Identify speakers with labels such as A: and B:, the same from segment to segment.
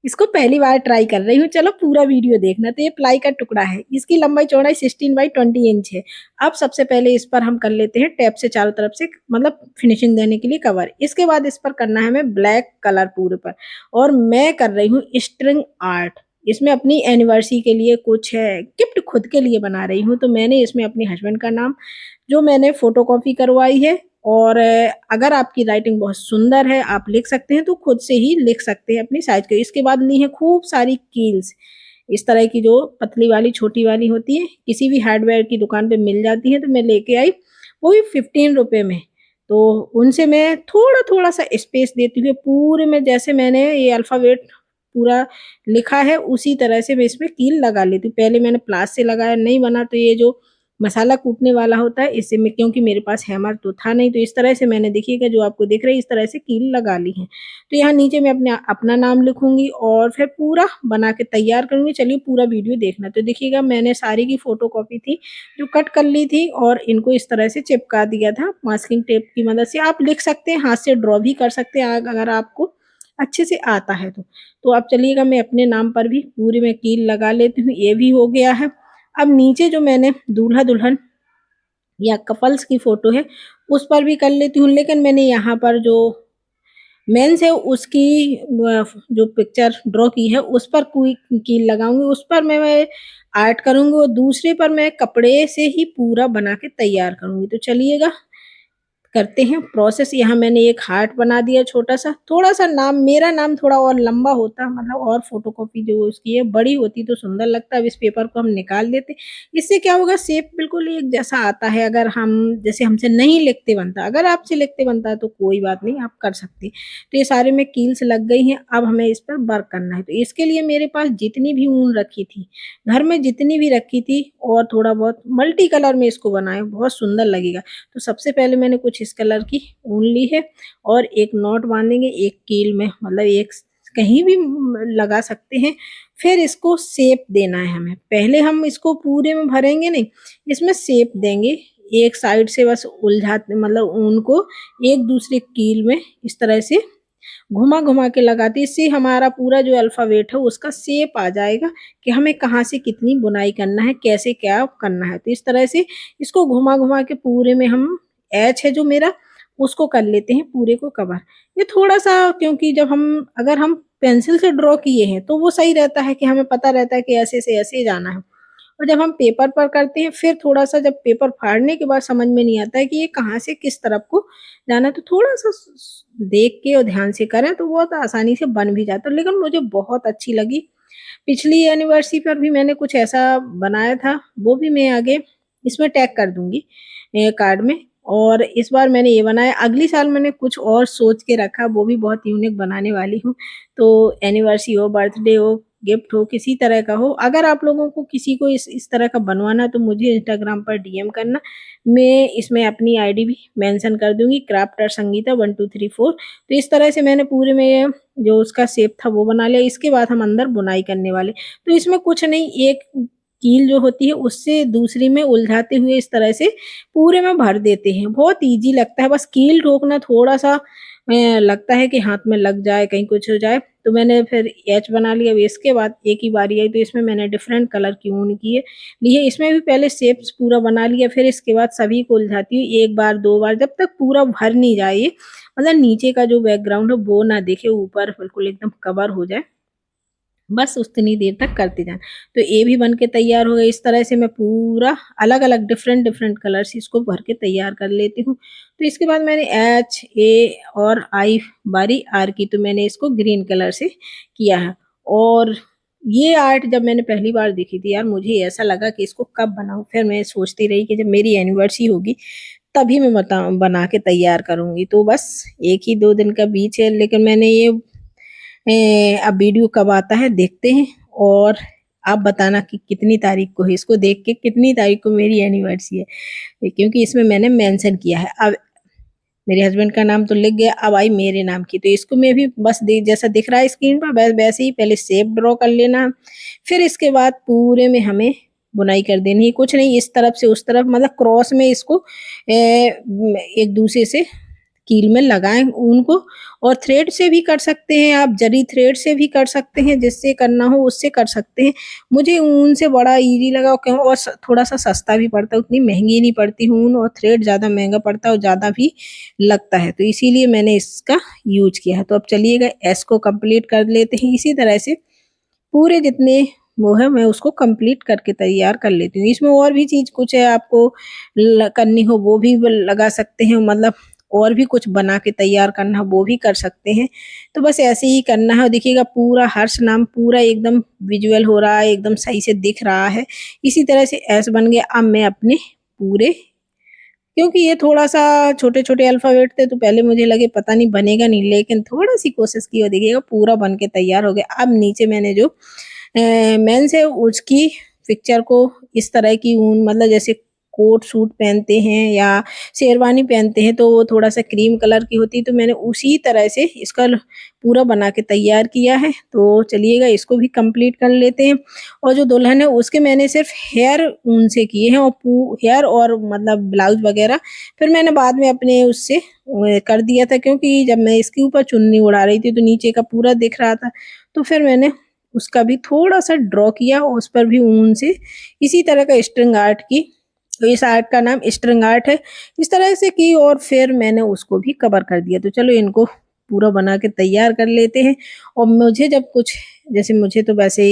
A: इसको पहली बार ट्राई कर रही हूँ, चलो पूरा वीडियो देखना। तो ये प्लाई का टुकड़ा है, इसकी लंबाई चौड़ाई 16 बाई 20 इंच है। अब सबसे पहले इस पर हम कर लेते हैं टैप से चारों तरफ से, मतलब फिनिशिंग देने के लिए कवर। इसके बाद इस पर करना है हमें ब्लैक कलर पूरे पर, और मैं कर रही हूँ स्ट्रिंग आर्ट। इसमें अपनी एनिवर्सरी के लिए कुछ है, गिफ्ट खुद के लिए बना रही हूँ। तो मैंने इसमें अपने हस्बैंड का नाम, जो मैंने फोटोकॉपी करवाई है, और अगर आपकी राइटिंग बहुत सुंदर है, आप लिख सकते हैं, तो खुद से ही लिख सकते हैं अपनी साइज के। इसके बाद ली है खूब सारी कील्स, इस तरह की जो पतली वाली छोटी वाली होती है, किसी भी हार्डवेयर की दुकान पे मिल जाती है। तो मैं लेके आई, वो भी 15 रुपए में। तो उनसे मैं थोड़ा थोड़ा सा स्पेस देती हुए पूरे में, जैसे मैंने ये अल्फ़ाबेट पूरा लिखा है उसी तरह से मैं इसमें कील लगा लेती हूँ। पहले मैंने प्लास से लगाया, नहीं बना तो ये जो मसाला कूटने वाला होता है इससे मैं, क्योंकि मेरे पास हैमर तो था नहीं, तो इस तरह से मैंने, देखिएगा जो आपको दिख रही है, इस तरह से कील लगा ली है। तो यहाँ नीचे मैं अपना नाम लिखूंगी और फिर पूरा बना के तैयार करूंगी। चलिए पूरा वीडियो देखना। तो देखिएगा मैंने सारी की फोटोकॉपी थी जो कट कर ली थी, और इनको इस तरह से चिपका दिया था मास्किंग टेप की मदद से। आप लिख सकते हैं, हाथ से ड्रॉ भी कर सकते हैं अगर आपको अच्छे से आता है तो आप चलिएगा, मैं अपने नाम पर भी पूरे में कील लगा लेती हूँ। ये भी हो गया है। अब नीचे जो मैंने दूल्हा दुल्हन या कपल्स की फोटो है उस पर भी कर लेती हूँ, लेकिन मैंने यहाँ पर जो मेंस है उसकी जो पिक्चर ड्रॉ की है उस पर कोई कील लगाऊंगी, उस पर मैं आर्ट करूंगी, और दूसरे पर मैं कपड़े से ही पूरा बना के तैयार करूंगी। तो चलिएगा करते हैं प्रोसेस। यहाँ मैंने एक हार्ट बना दिया छोटा सा, थोड़ा सा नाम, मेरा नाम थोड़ा और लंबा होता, मतलब और फोटोकॉपी जो उसकी है बड़ी होती तो सुंदर लगता। अब इस पेपर को हम निकाल देते, इससे क्या होगा, शेप बिल्कुल एक जैसा आता है। अगर हम, जैसे हमसे नहीं लिखते बनता, अगर आपसे लिखते बनता है तो कोई बात नहीं, आप कर सकते। तो ये सारे में कील्स लग गई हैं। अब हमें इस पर वर्क करना है। तो इसके लिए मेरे पास जितनी भी ऊन रखी थी घर में, जितनी भी रखी थी, और थोड़ा बहुत मल्टी कलर में इसको बनाए, बहुत सुंदर लगेगा। तो सबसे पहले मैंने कुछ इस कलर की ऊन ली है, और एक नॉट बांधेंगे एक कील में, मतलब एक कहीं भी लगा सकते हैं। फिर इसको शेप देना है हमें, पहले हम इसको पूरे में भरेंगे नहीं, इसमें शेप देंगे। एक साइड से बस उलझाते, मतलब ऊन को एक दूसरे कील में इस तरह से घुमा घुमा के लगाते, इससे हमारा पूरा जो अल्फाबेट है उसका शेप आ जाएगा कि हमें कहाँ से कितनी बुनाई करना है, कैसे क्या करना है। तो इस तरह से इसको घुमा घुमा के पूरे में हम एच है जो मेरा, उसको कर लेते हैं पूरे को कवर। ये थोड़ा सा, क्योंकि जब हम, अगर हम पेंसिल से ड्रॉ किए हैं तो वो सही रहता है कि हमें पता रहता है कि ऐसे से ऐसे जाना है, और जब हम पेपर पर करते हैं फिर थोड़ा सा, जब पेपर फाड़ने के बाद समझ में नहीं आता है कि ये कहाँ से किस तरफ को जाना है, तो थोड़ा सा देख के और ध्यान से करें तो बहुत आसानी से बन भी जाता है। लेकिन मुझे बहुत अच्छी लगी। पिछली एनिवर्सरी पर भी मैंने कुछ ऐसा बनाया था, वो भी मैं आगे इसमें टैग कर दूंगी कार्ड में। और इस बार मैंने ये बनाया, अगली साल मैंने कुछ और सोच के रखा, वो भी बहुत यूनिक बनाने वाली हूँ। तो एनिवर्सरी हो, बर्थडे हो, गिफ्ट हो, किसी तरह का हो, अगर आप लोगों को किसी को इस तरह का बनवाना तो मुझे इंस्टाग्राम पर डीएम करना। मैं इसमें अपनी आईडी भी मेंशन कर दूंगी, क्राफ्टर संगीता 1234। तो इस तरह से मैंने पूरे में जो उसका शेप था वो बना लिया। इसके बाद हम अंदर बुनाई करने वाले। तो इसमें कुछ नहीं, एक कील जो होती है उससे दूसरी में उलझाते हुए इस तरह से पूरे में भर देते हैं। बहुत इजी लगता है, बस कील ठोकना थोड़ा सा लगता है कि हाथ में लग जाए, कहीं कुछ हो जाए। तो मैंने फिर एच बना लिया। अब इसके बाद एक ही बारी आई, तो इसमें मैंने डिफरेंट कलर की ऊन की है ली है, इसमें भी पहले शेप्स पूरा बना लिया। फिर इसके बाद सभी को उलझाती हूँ एक बार दो बार, जब तक पूरा भर नहीं जाए ये, मतलब नीचे का जो बैकग्राउंड है वो ना दिखे, ऊपर बिल्कुल एकदम कवर हो जाए, बस उतनी देर तक करते जाना। तो ये भी बन के तैयार हो गया। इस तरह से मैं पूरा अलग अलग डिफरेंट डिफरेंट कलर से इसको भर के तैयार कर लेती हूँ। तो इसके बाद मैंने एच ए और आई बारी आर की, तो मैंने इसको ग्रीन कलर से किया है। और ये आर्ट जब मैंने पहली बार देखी थी यार, मुझे ऐसा लगा कि इसको कब बनाऊं। फिर मैं सोचती रही कि जब मेरी एनिवर्सरी होगी तभी मैं बना के तैयार करूंगी। तो बस एक ही दो दिन का बीच है, लेकिन मैंने ये अब वीडियो कब आता है देखते हैं। और आप बताना कि कितनी तारीख को है, इसको देख के कितनी तारीख को मेरी एनिवर्सरी है, क्योंकि इसमें मैंने मेंशन किया है। अब मेरे हस्बैंड का नाम तो लिख गया, अब आई मेरे नाम की। तो इसको मैं भी बस जैसा दिख रहा है स्क्रीन पर वैसे ही पहले शेप ड्रॉ कर लेना, फिर इसके बाद पूरे में हमें बुनाई कर देनी है। कुछ नहीं, इस तरफ से उस तरफ, मतलब क्रॉस में इसको एक दूसरे से कील में लगाएं ऊन को। और थ्रेड से भी कर सकते हैं आप, जरी थ्रेड से भी कर सकते हैं, जिससे करना हो उससे कर सकते हैं। मुझे ऊन से बड़ा इजी लगा क्यों, और थोड़ा सा सस्ता भी पड़ता है, उतनी महंगी नहीं पड़ती ऊन, और थ्रेड ज़्यादा महंगा पड़ता है और ज़्यादा भी लगता है, तो इसीलिए मैंने इसका यूज किया है। तो अब चलिएगा एस को कंप्लीट कर लेते हैं। इसी तरह से पूरे जितने वो है मैं उसको कंप्लीट करके तैयार कर लेती हूँ। इसमें और भी चीज़ कुछ है आपको करनी हो वो भी लगा सकते हैं, मतलब और भी कुछ बना के तैयार करना हो वो भी कर सकते हैं। तो बस ऐसे ही करना है। और देखिएगा पूरा हर्ष नाम पूरा एकदम विजुअल हो रहा है, एकदम सही से दिख रहा है। इसी तरह से एस बन गया। अब मैं अपने पूरे, क्योंकि ये थोड़ा-सा छोटे-छोटे अल्फ़ाबेट थे तो पहले मुझे लगे पता नहीं बनेगा नहीं, लेकिन थोड़ी-सी कोशिश की और देखिएगा पूरा बन के तैयार हो गया। अब नीचे मैंने जो मेंस है उसकी पिक्चर को इस तरह की ऊन, मतलब जैसे कोट सूट पहनते हैं या शेरवानी पहनते हैं तो वो थोड़ा-सा क्रीम कलर की होती है, तो मैंने उसी तरह से इसका पूरा बना के तैयार किया है। तो चलिएगा इसको भी कंप्लीट कर लेते हैं। और जो दुल्हन है उसके मैंने सिर्फ हेयर ऊन से किए हैं, और हेयर और मतलब ब्लाउज वगैरह फिर मैंने बाद में अपने उससे कर दिया था, क्योंकि जब मैं इसके ऊपर चुन्नी उड़ा रही थी तो नीचे का पूरा दिख रहा था, तो फिर मैंने उसका भी थोड़ा-सा ड्रॉ किया और उस पर भी ऊन से इसी तरह का स्ट्रिंग आर्ट की। तो इस आर्ट का नाम स्ट्रिंग आर्ट है। इस तरह से की और फिर मैंने उसको भी कवर कर दिया। तो चलो इनको पूरा बना के तैयार कर लेते हैं। और मुझे जब कुछ, जैसे मुझे तो वैसे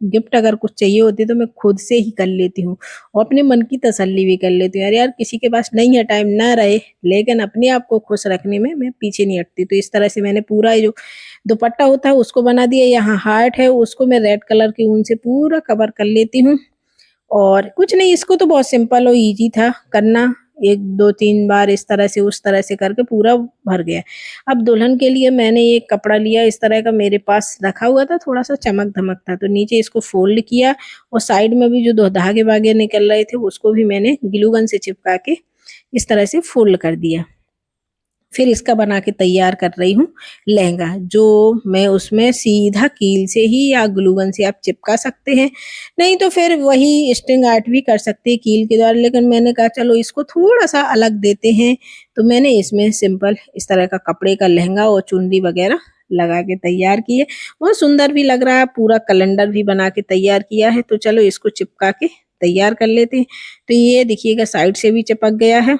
A: गिफ्ट अगर कुछ चाहिए होती है तो मैं खुद से ही कर लेती हूँ और अपने मन की तसल्ली भी कर लेती हूँ। अरे यार किसी के पास नहीं है, टाइम ना रहे, लेकिन अपने आप को खुश रखने में मैं पीछे नहीं हटती। तो इस तरह से मैंने पूरा ये जो दुपट्टा होता है उसको बना दिया। यहाँ हार्ट है उसको मैं रेड कलर की ऊन से पूरा कवर कर लेती हूँ। और कुछ नहीं, इसको तो बहुत सिंपल और ईज़ी था करना। 1, 2, 3 बार इस तरह से उस तरह से करके पूरा भर गया। अब दुल्हन के लिए मैंने एक कपड़ा लिया इस तरह का, मेरे पास रखा हुआ था, थोड़ा-सा चमक-धमक था, तो नीचे इसको फ़ोल्ड किया और साइड में भी जो 2 धागे-वागे निकल रहे थे उसको भी मैंने ग्लू गन से चिपका के इस तरह से फ़ोल्ड कर दिया। फिर इसका बना के तैयार कर रही हूँ लहंगा, जो मैं उसमें सीधा कील से ही या ग्लू गन से आप चिपका सकते हैं, नहीं तो फिर वही स्ट्रिंग आर्ट भी कर सकते हैं कील के द्वारा, लेकिन मैंने कहा चलो इसको थोड़ा-सा अलग देते हैं, तो मैंने इसमें सिंपल इस तरह का कपड़े का लहंगा और चुन्नी वगैरह लगा के तैयार की है। बहुत सुंदर भी लग रहा है, पूरा कैलेंडर भी बना के तैयार किया है, तो चलो इसको चिपका के तैयार कर लेते हैं। तो ये देखिएगा साइड से भी चिपक गया है।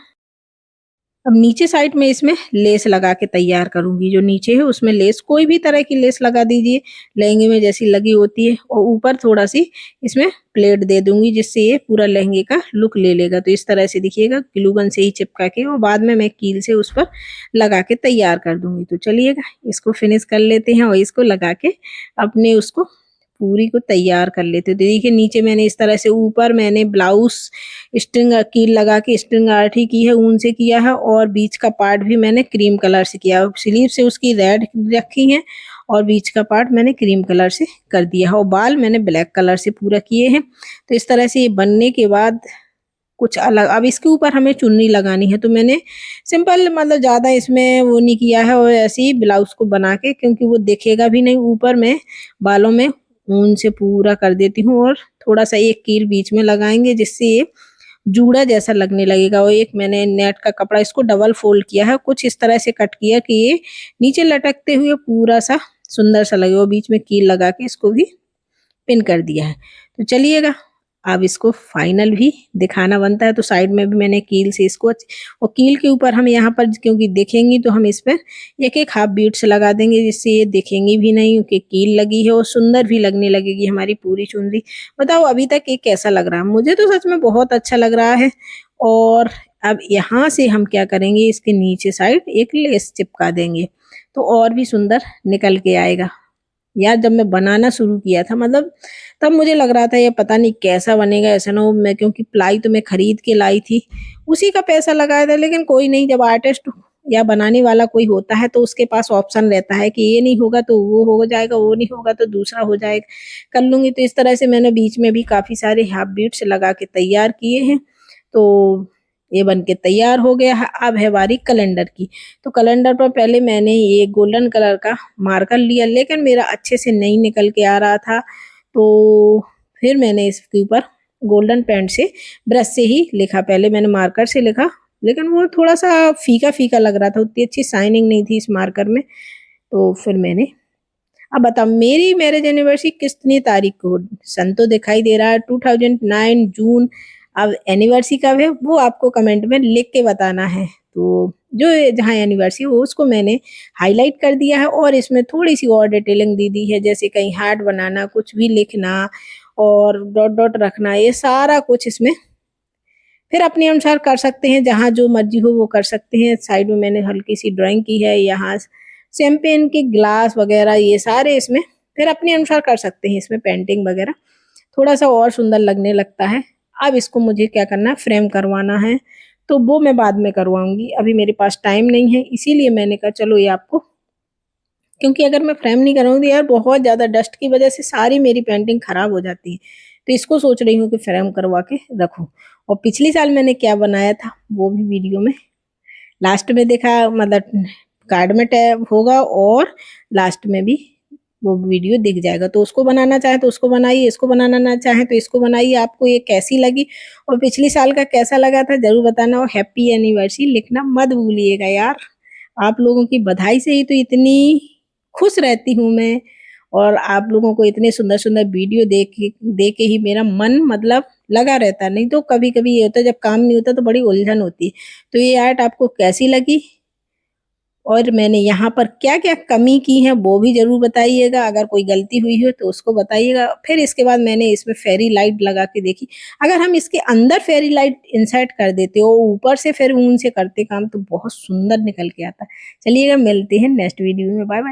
A: अब नीचे साइड में इसमें लेस लगा के तैयार करूँगी। जो नीचे है उसमें लेस कोई भी तरह की लेस लगा दीजिए, लहंगे में जैसी लगी होती है, और ऊपर थोड़ा-सी इसमें प्लेट दे दूँगी जिससे ये पूरा लहंगे का लुक ले लेगा। तो इस तरह से देखिएगा ग्लू गन से ही चिपका के और बाद में मैं कील से उस पर लगा के तैयार कर दूँगी। तो चलिएगा इसको फिनिश कर लेते हैं और इसको लगा के अपने उसको पूरी को तैयार कर लेते हैं। तो देखिए नीचे मैंने इस तरह से, ऊपर मैंने ब्लाउज़ स्ट्रिंग कील लगा के स्ट्रिंग आर्ट ही की है, ऊन से किया है, और बीच का पार्ट भी मैंने क्रीम कलर से किया है। स्लीव से उसकी रेड रखी है और बीच का पार्ट मैंने क्रीम कलर से कर दिया है, और बाल मैंने ब्लैक कलर से पूरा किए हैं। तो इस तरह से ये बनने के बाद कुछ अलग, अब इसके ऊपर हमें चुन्नी लगानी है, तो मैंने सिंपल, मतलब ज़्यादा इसमें वो नहीं किया है, और ऐसे ही ब्लाउज़ को बना के, क्योंकि वो दिखेगा भी नहीं, ऊपर मैं बालों में ऊन से पूरा कर देती हूँ और थोड़ा-सा एक कील बीच में लगाएँगे जिससे ये जूड़ा जैसा लगने लगेगा। और एक मैंने नेट का कपड़ा, इसको डबल फ़ोल्ड किया है, कुछ इस तरह से कट किया कि ये नीचे लटकते हुए पूरा-सा सुंदर-सा लगे, और बीच में कील लगा के इसको भी पिन कर दिया है। तो चलिएगा अब इसको फाइनल भी दिखाना बनता है, तो साइड में भी मैंने कील से इसको और कील के ऊपर हम यहाँ पर क्योंकि देखेंगी तो हम इस पर एक-एक हाफ बीट्स लगा देंगे, जिससे ये दिखेंगी भी नहीं कि कील लगी है, और सुंदर भी लगने लगेगी हमारी पूरी चुनरी। बताओ अभी तक ये कैसा लग रहा है? मुझे तो सच में बहुत अच्छा लग रहा है। और अब यहाँ से हम क्या करेंगे, इसके नीचे साइड एक लेस चिपका देंगे, तो और भी सुंदर निकल के आएगा। यार जब मैं बनाना शुरू किया था, मतलब तब मुझे लग रहा था ये पता नहीं कैसा बनेगा, ऐसा ना हो मैं, क्योंकि प्लाई तो मैं खरीद के लाई थी, उसी का पैसा लगाया था, लेकिन कोई नहीं, जब आर्टिस्ट या बनाने वाला कोई होता है तो उसके पास ऑप्शन रहता है कि ये नहीं होगा तो वो हो जाएगा, वो नहीं होगा तो दूसरा हो जाएगा, कर लूँगी। तो इस तरह से मैंने बीच में भी काफ़ी सारे हाफ बीट्स लगा के तैयार किए हैं। तो ये बन के तैयार हो गया है। अब है बारी कैलेंडर की। तो कैलेंडर पर पहले मैंने ये गोल्डन कलर का मार्कर लिया, लेकिन मेरा अच्छे से नहीं निकल के आ रहा था, तो फिर मैंने इसके ऊपर गोल्डन पेंट से ब्रश से ही लिखा। पहले मैंने मार्कर से लिखा, लेकिन वो थोड़ा-सा फीका-फीका लग रहा था, उतनी अच्छी शाइनिंग नहीं थी इस मार्कर में। तो फिर मैंने अब बताओ मेरी मैरिज एनिवर्सरी कितनी तारीख को? सन तो दिखाई दे रहा है 2009 जून। अब एनिवर्सरी कब है वो आपको कमेंट में लिख के बताना है। तो जो जहाँ एनिवर्सरी हो उसको मैंने हाईलाइट कर दिया है और इसमें थोड़ी-सी और डिटेलिंग दे दी है, जैसे कहीं हार्ट बनाना, कुछ भी लिखना और डॉट-डॉट रखना, ये सारा कुछ इसमें फिर अपने अनुसार कर सकते हैं, जहाँ जो मर्ज़ी हो वो कर सकते हैं। साइड में मैंने हल्की-सी ड्राइंग की है, यहाँ शैम्पेन के ग्लास वगैरह ये सारे इसमें फिर अपने अनुसार कर सकते हैं, इसमें पेंटिंग वगैरह थोड़ा-सा और सुंदर लगने लगता है। अब इसको मुझे क्या करना है, फ्रेम करवाना है, तो वो मैं बाद में करवाऊँगी, अभी मेरे पास टाइम नहीं है, इसीलिए मैंने कहा चलो ये आपको क्योंकि अगर मैं फ्रेम नहीं कराऊँगी तो यार बहुत ज़्यादा डस्ट की वज़ह से सारी मेरी पेंटिंग ख़राब हो जाती है। तो इसको सोच रही हूँ कि फ्रेम करवा के रखूँ। और पिछली साल मैंने क्या बनाया था वो भी वीडियो में लास्ट में देखा, मतलब कार्ड में टैब होगा और लास्ट में भी वो वीडियो दिख जाएगा। तो उसको बनाना चाहें तो उसको बनाइए, इसको बनाना ना चाहें तो इसको बनाइए। आपको ये कैसी लगी और पिछली साल का कैसा लगा था ज़रूर बताना और हैप्पी एनिवर्सरी लिखना मत भूलिएगा यार। आप लोगों की बधाई से ही तो इतनी खुश रहती हूँ मैं और आप लोगों को इतने सुंदर-सुंदर वीडियो देख के ही मेरा मन मतलब लगा रहता है। नहीं तो कभी-कभी ये होता है जब काम नहीं होता तो बड़ी उलझन होती है। तो ये आर्ट आपको कैसी लगी और मैंने यहाँ पर क्या-क्या कमी की है वो भी ज़रूर बताइएगा। अगर कोई गलती हुई हो तो उसको बताइएगा। फिर इसके बाद मैंने इसमें फेरी लाइट लगा के देखी। अगर हम इसके अंदर फेरी लाइट इंसर्ट कर देते और ऊपर से फिर ऊन से करते काम तो बहुत सुंदर निकल के आता। चलिएगा मिलते हैं नेक्स्ट वीडियो में। बाय-बाय।